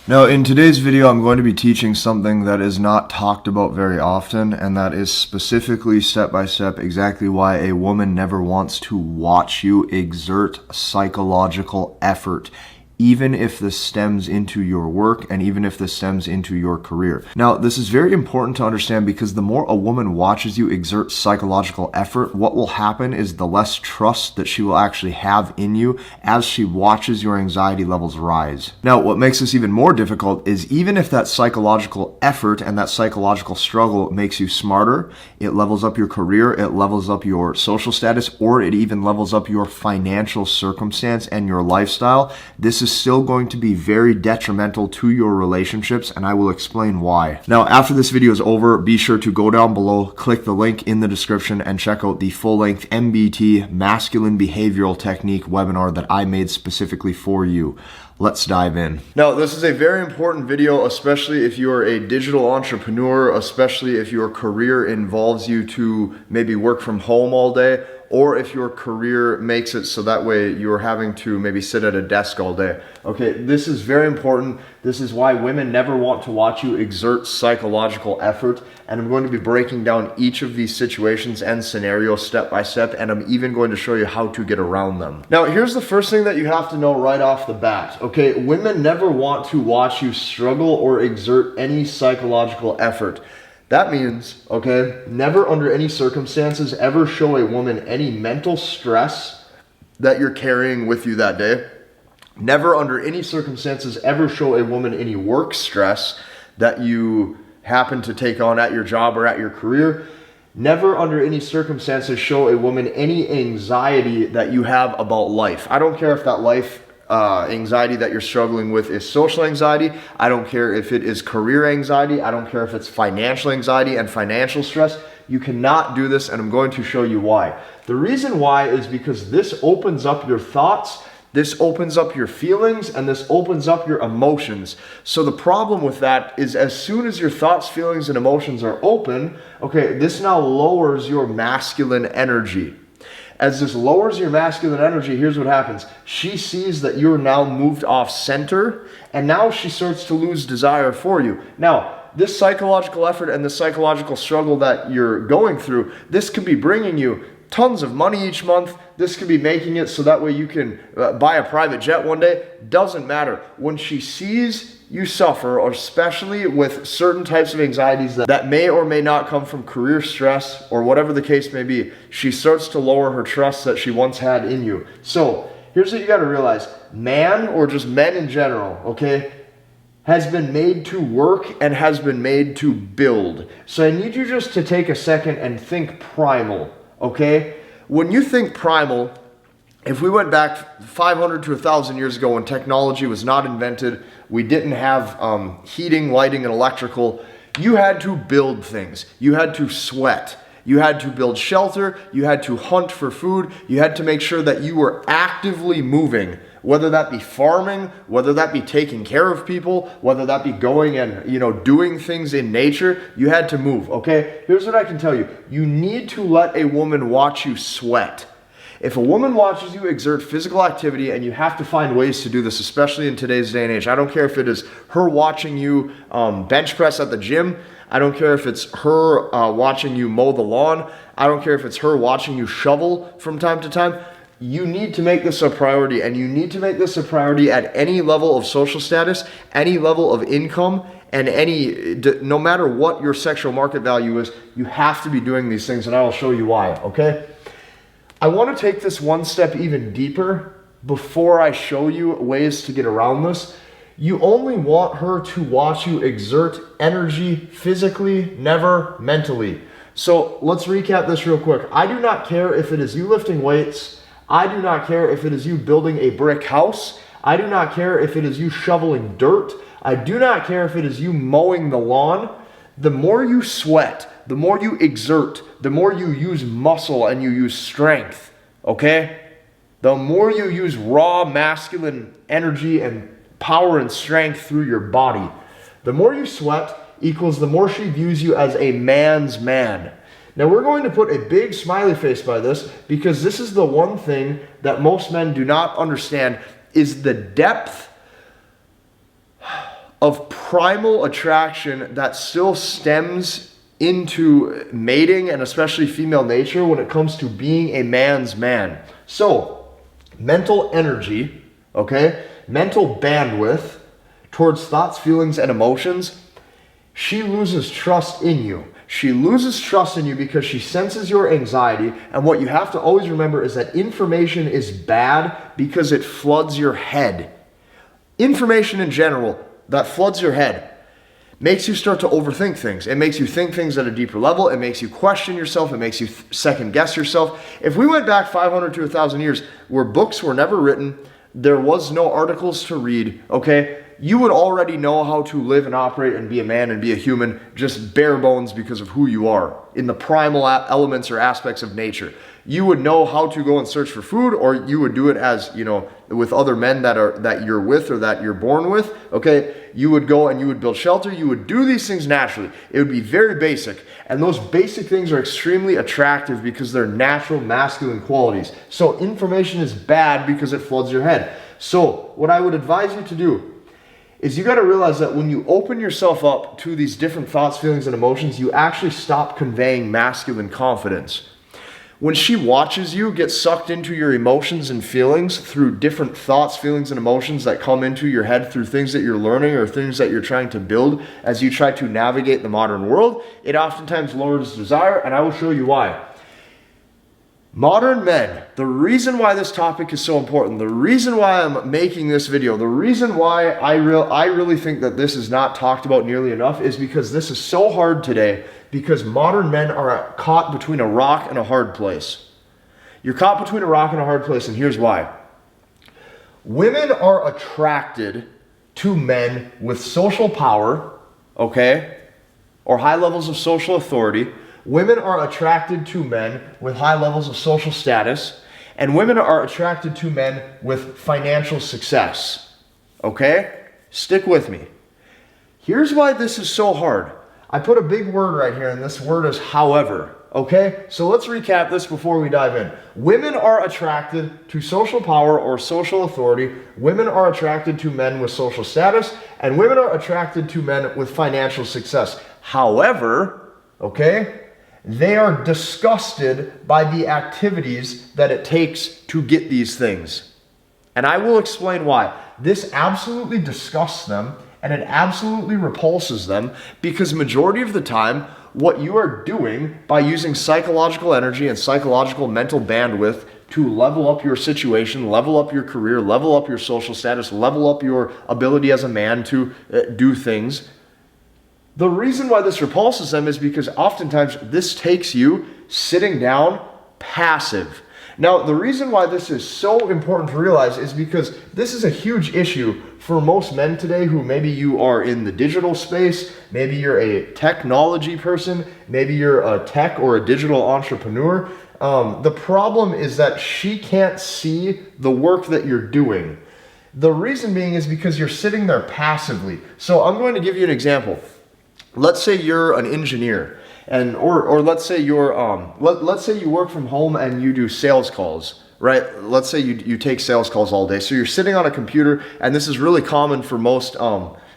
Now, in today's video, I'm going to be teaching something that is not talked about very often, and that is specifically step-by-step exactly why a woman never wants to watch you exert psychological effort, even if this stems into your work and even if this stems into your career. Now, this is very important to understand because the more a woman watches you exert psychological effort, what will happen is the less trust that she will actually have in you as she watches your anxiety levels rise. Now, what makes this even more difficult is even if that psychological effort and that psychological struggle makes you smarter, it levels up your career, it levels up your social status, or it even levels up your financial circumstance and your lifestyle, this is still going to be very detrimental to your relationships, and I will explain why. Now, after this video is over, be sure to go down below, click the link in the description, and check out the full-length MBT Masculine Behavioral Technique webinar that I made specifically for you. Let's dive in. Now, this is a very important video, especially if you are a digital entrepreneur, especially if your career involves you to maybe work from home all day, or if your career makes it so that way you're having to maybe sit at a desk all day. Okay, this is very important. This is why women never want to watch you exert psychological effort, and I'm going to be breaking down each of these situations and scenarios step by step, and I'm even going to show you how to get around them. Now, here's the first thing that you have to know right off the bat. Okay, women never want to watch you struggle or exert any psychological effort. That means, okay, never under any circumstances ever show a woman any mental stress that you're carrying with you that day. Never under any circumstances ever show a woman any work stress that you happen to take on at your job or at your career. Never under any circumstances show a woman any anxiety that you have about life. I don't care if that life anxiety that you're struggling with is social anxiety. I don't care if it is career anxiety. I don't care if it's financial anxiety and financial stress. You cannot do this, and I'm going to show you why. The reason why is because this opens up your thoughts, this opens up your feelings, and this opens up your emotions. So the problem with that is as soon as your thoughts, feelings, and emotions are open, okay, this now lowers your masculine energy. As this lowers your masculine energy, here's what happens. She sees that you're now moved off center, and now she starts to lose desire for you. Now, this psychological effort and the psychological struggle that you're going through, this could be bringing you tons of money each month. This could be making it so that way you can buy a private jet one day. Doesn't matter. When she sees you suffer, or especially with certain types of anxieties that may or may not come from career stress or whatever the case may be, she starts to lower her trust that she once had in you. So here's what you got to realize. Man, or just men in general, okay, has been made to work and has been made to build. So I need you just to take a second and think primal, okay? When you think primal, if we went back 500 to 1,000 years ago when technology was not invented, we didn't have heating, lighting, and electrical, you had to build things. You had to sweat. You had to build shelter. You had to hunt for food. You had to make sure that you were actively moving, whether that be farming, whether that be taking care of people, whether that be going and, doing things in nature. You had to move, okay? Here's what I can tell you. You need to let a woman watch you sweat. If a woman watches you exert physical activity, and you have to find ways to do this, especially in today's day and age. I don't care if it is her watching you bench press at the gym. I don't care if it's her watching you mow the lawn. I don't care if it's her watching you shovel from time to time. You need to make this a priority, and you need to make this a priority at any level of social status, any level of income, and no matter what your sexual market value is, you have to be doing these things, and I will show you why, okay? I want to take this one step even deeper before I show you ways to get around this. You only want her to watch you exert energy physically, never mentally. So let's recap this real quick. I do not care if it is you lifting weights. I do not care if it is you building a brick house. I do not care if it is you shoveling dirt. I do not care if it is you mowing the lawn. The more you sweat, the more you exert, the more you use muscle and you use strength, okay? The more you use raw masculine energy and power and strength through your body, the more you sweat equals the more she views you as a man's man. Now we're going to put a big smiley face by this because this is the one thing that most men do not understand is the depth primal attraction that still stems into mating and especially female nature when it comes to being a man's man. So, mental energy, okay, mental bandwidth towards thoughts, feelings, and emotions, she loses trust in you. She loses trust in you because she senses your anxiety, and what you have to always remember is that information is bad because it floods your head. Information in general that floods your head makes you start to overthink things. It makes you think things at a deeper level. It makes you question yourself. It makes you second guess yourself. If we went back 500 to 1,000 years where books were never written, there was no articles to read, okay, you would already know how to live and operate and be a man and be a human, just bare bones because of who you are in the primal elements or aspects of nature. You would know how to go and search for food, or you would do it as, you know, with other men that you're with or that you're born with, okay? You would go and you would build shelter. You would do these things naturally. It would be very basic. And those basic things are extremely attractive because they're natural masculine qualities. So information is bad because it floods your head. So what I would advise you to do is you got to realize that when you open yourself up to these different thoughts, feelings, and emotions, you actually stop conveying masculine confidence. When she watches you get sucked into your emotions and feelings through different thoughts, feelings, and emotions that come into your head through things that you're learning or things that you're trying to build as you try to navigate the modern world, it oftentimes lowers desire, and I will show you why. Modern men, the reason why this topic is so important, the reason why I'm making this video, the reason why I really think that this is not talked about nearly enough is because this is so hard today, because modern men are caught between a rock and a hard place. You're caught between a rock and a hard place, and here's why. Women are attracted to men with social power, okay, or high levels of social authority. Women are attracted to men with high levels of social status, and women are attracted to men with financial success. Okay? Stick with me. Here's why this is so hard. I put a big word right here, and this word is however. Okay? So let's recap this before we dive in. Women are attracted to social power or social authority. Women are attracted to men with social status, and women are attracted to men with financial success. However, okay, they are disgusted by the activities that it takes to get these things. And I will explain why. This absolutely disgusts them, and it absolutely repulses them, because majority of the time, what you are doing by using psychological energy and psychological mental bandwidth to level up your situation, level up your career, level up your social status, level up your ability as a man to do things. The reason why this repulses them is because oftentimes this takes you sitting down passive. Now, the reason why this is so important to realize is because this is a huge issue for most men today who maybe you are in the digital space, maybe you're a technology person, maybe you're a tech or a digital entrepreneur. The problem is that she can't see the work that you're doing. The reason being is because you're sitting there passively. So I'm going to give you an example. Let's say you're an engineer, and or let's say you're let's say you work from home and you do sales calls, right? Let's say you take sales calls all day. So you're sitting on a computer, and this is really common for most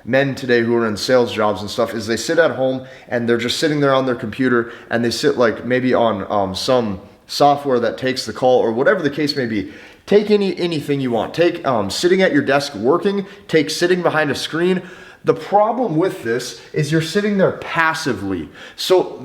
men today who are in sales jobs and stuff, is they sit at home and they're just sitting there on their computer, and they sit like maybe on some software that takes the call or whatever the case may be. Take anything you want. Take sitting at your desk working, take sitting behind a screen. The problem with this is you're sitting there passively. So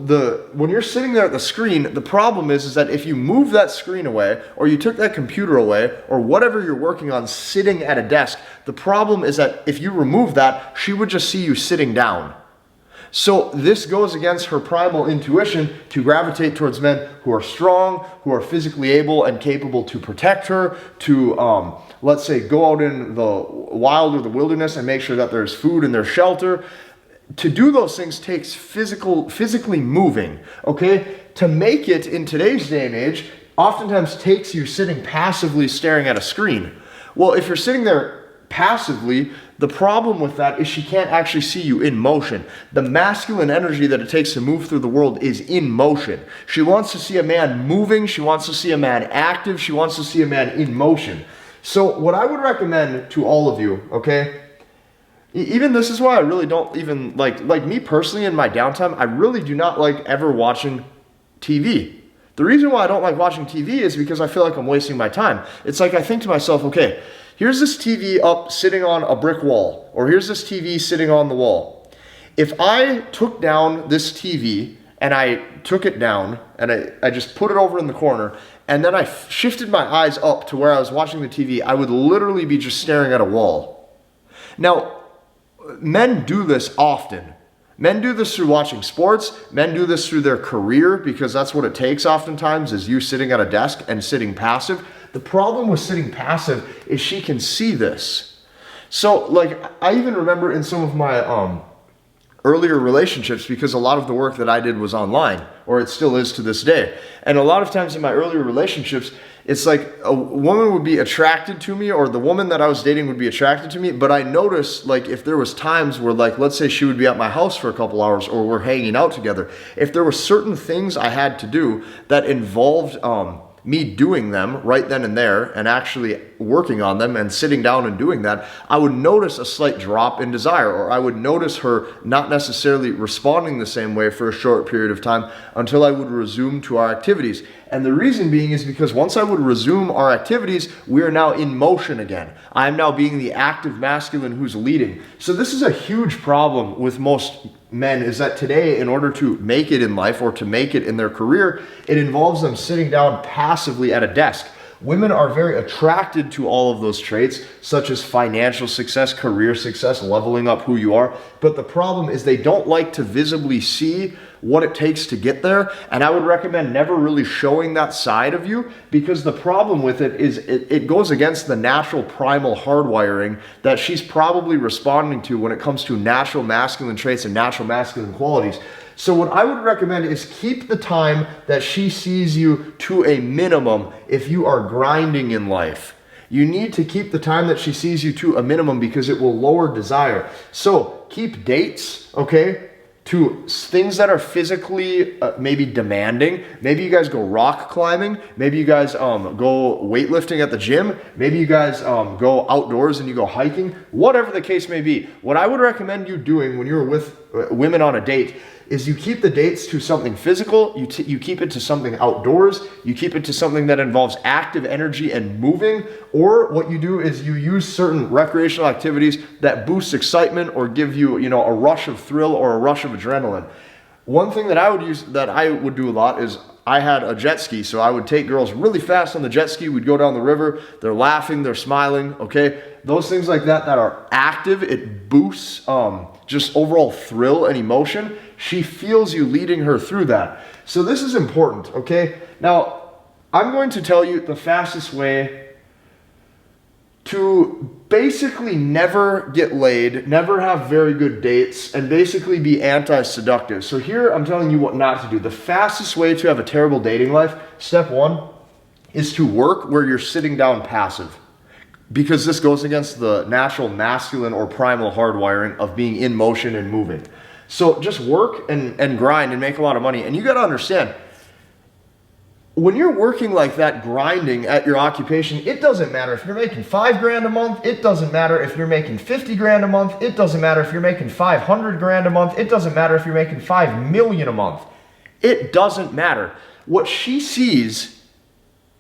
when you're sitting there at the screen, the problem is that if you move that screen away, or you took that computer away, or whatever you're working on sitting at a desk, the problem is that if you remove that, she would just see you sitting down. So this goes against her primal intuition to gravitate towards men who are strong, who are physically able and capable to protect her, to, let's say, go out in the wild or the wilderness and make sure that there's food and there's shelter. To do those things takes physically moving, okay? To make it in today's day and age, oftentimes takes you sitting passively staring at a screen. Well, if you're sitting there passively, the problem with that is she can't actually see you in motion. The masculine energy that it takes to move through the world is in motion. She wants to see a man moving. She wants to see a man active. She wants to see a man in motion. So what I would recommend to all of you, okay, Even this is why I really don't even like me personally in my downtime, I really do not like ever watching TV. The reason why I don't like watching TV is because I feel like I'm wasting my time. It's like I think to myself, okay, here's this TV up sitting on a brick wall, or here's this TV sitting on the wall. If I took down this TV and I took it down and I just put it over in the corner and then I shifted my eyes up to where I was watching the TV, I would literally be just staring at a wall. Now, men do this often. Men do this through watching sports. Men do this through their career because that's what it takes oftentimes is you sitting at a desk and sitting passive. The problem with sitting passive is she can see this. So like I even remember in some of my earlier relationships, because a lot of the work that I did was online, or it still is to this day. And a lot of times in my earlier relationships, it's like a woman would be attracted to me, or the woman that I was dating would be attracted to me, but I noticed like if there was times where like, let's say she would be at my house for a couple hours or we're hanging out together, if there were certain things I had to do that involved me doing them right then and there and actually working on them and sitting down and doing that, I would notice a slight drop in desire, or I would notice her not necessarily responding the same way for a short period of time until I would resume to our activities. And the reason being is because once I would resume our activities, we are now in motion again. I'm now being the active masculine who's leading. So this is a huge problem with most men, is that today, in order to make it in life or to make it in their career, it involves them sitting down passively at a desk. Women are very attracted to all of those traits, such as financial success, career success, leveling up who you are. But the problem is they don't like to visibly see what it takes to get there. And I would recommend never really showing that side of you, because the problem with it is it goes against the natural primal hardwiring that she's probably responding to when it comes to natural masculine traits and natural masculine qualities. So what I would recommend is keep the time that she sees you to a minimum if you are grinding in life. You need to keep the time that she sees you to a minimum because it will lower desire. So keep dates, okay, to things that are physically maybe demanding. Maybe you guys go rock climbing. Maybe you guys go weightlifting at the gym. Maybe you guys go outdoors and you go hiking. Whatever the case may be. What I would recommend you doing when you're with women on a date is you keep the dates to something physical, you keep it to something outdoors, you keep it to something that involves active energy and moving, or what you do is you use certain recreational activities that boost excitement or give you, a rush of thrill or a rush of adrenaline. One thing that I would do a lot is I had a jet ski, so I would take girls really fast on the jet ski. We'd go down the river. They're laughing, they're smiling, okay? Those things like that are active. It boosts just overall thrill and emotion. She feels you leading her through that. So this is important, okay? Now, I'm going to tell you the fastest way to basically never get laid, never have very good dates, and basically be anti-seductive. So here I'm telling you what not to do. The fastest way to have a terrible dating life, step one, is to work where you're sitting down passive. Because this goes against the natural masculine or primal hardwiring of being in motion and moving. So just work and grind and make a lot of money. And you gotta understand, when you're working like that, grinding at your occupation, it doesn't matter if you're making $5,000 a month. It doesn't matter if you're making $50,000 a month. It doesn't matter if you're making $500,000 a month. It doesn't matter if you're making $5 million a month. It doesn't matter. What she sees,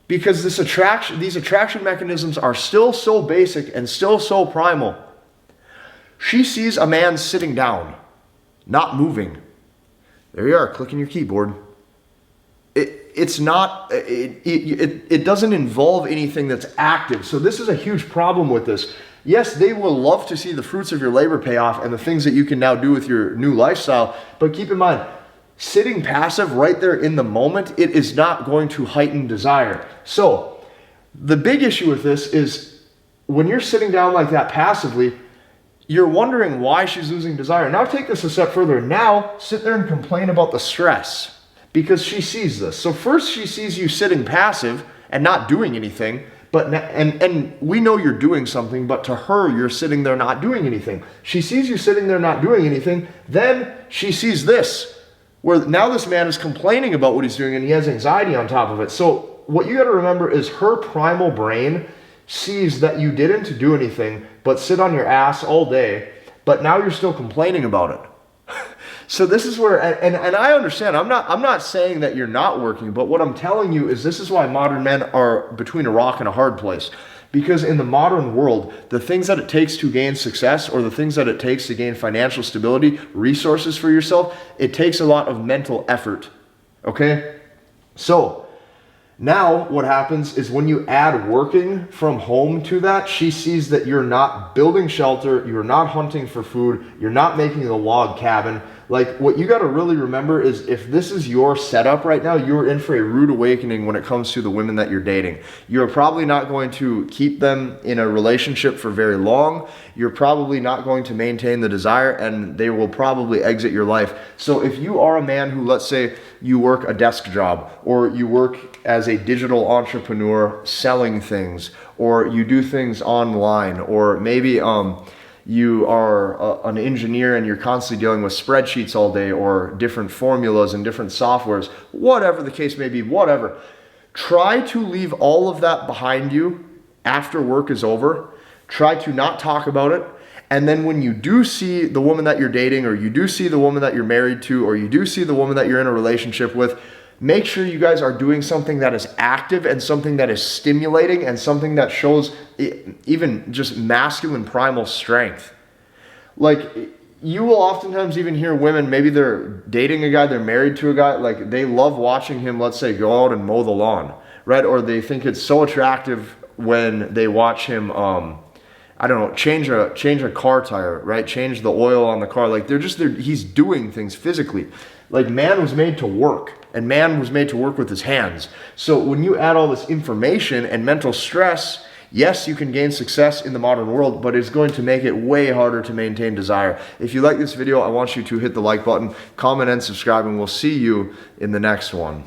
because these attraction mechanisms are still so basic and still so primal, she sees a man sitting down, not moving. There you are, clicking your keyboard. It doesn't involve anything that's active. So this is a huge problem with this. Yes, they will love to see the fruits of your labor pay off and the things that you can now do with your new lifestyle. But keep in mind, sitting passive right there in the moment, it is not going to heighten desire. So the big issue with this is when you're sitting down like that passively, you're wondering why she's losing desire. Now take this a step further. Now sit there and complain about the stress. Because she sees this. So first she sees you sitting passive and not doing anything, and we know you're doing something, but to her you're sitting there not doing anything. She sees you sitting there not doing anything, then she sees this, where now this man is complaining about what he's doing and he has anxiety on top of it. So what you got to remember is her primal brain sees that you didn't do anything but sit on your ass all day, but now you're still complaining about it. So this is where, and I understand, I'm not saying that you're not working, but what I'm telling you is this is why modern men are between a rock and a hard place. Because in the modern world, the things that it takes to gain success, or the things that it takes to gain financial stability, resources for yourself, it takes a lot of mental effort, okay? So now what happens is when you add working from home to that, she sees that you're not building shelter, you're not hunting for food, you're not making a log cabin. Like, what you got to really remember is, if this is your setup right now, you're in for a rude awakening when it comes to the women that you're dating. You're probably not going to keep them in a relationship for very long. You're probably not going to maintain the desire, and they will probably exit your life. So if you are a man who, let's say, you work a desk job, or you work as a digital entrepreneur selling things, or you do things online, or maybe you are an engineer and you're constantly dealing with spreadsheets all day, or different formulas and different softwares, whatever the case may be, whatever. Try to leave all of that behind you after work is over. Try to not talk about it. And then when you do see the woman that you're dating, or you do see the woman that you're married to, or you do see the woman that you're in a relationship with, make sure you guys are doing something that is active, and something that is stimulating, and something that shows even just masculine primal strength. Like, you will oftentimes even hear women, maybe they're dating a guy, they're married to a guy, like they love watching him, let's say, go out and mow the lawn, right? Or they think it's so attractive when they watch him, I don't know, change a car tire, right? Change the oil on the car. Like, he's doing things physically. Like, man was made to work, and man was made to work with his hands. So when you add all this information and mental stress, yes, you can gain success in the modern world, but it's going to make it way harder to maintain desire. If you like this video, I want you to hit the like button, comment, and subscribe, and we'll see you in the next one.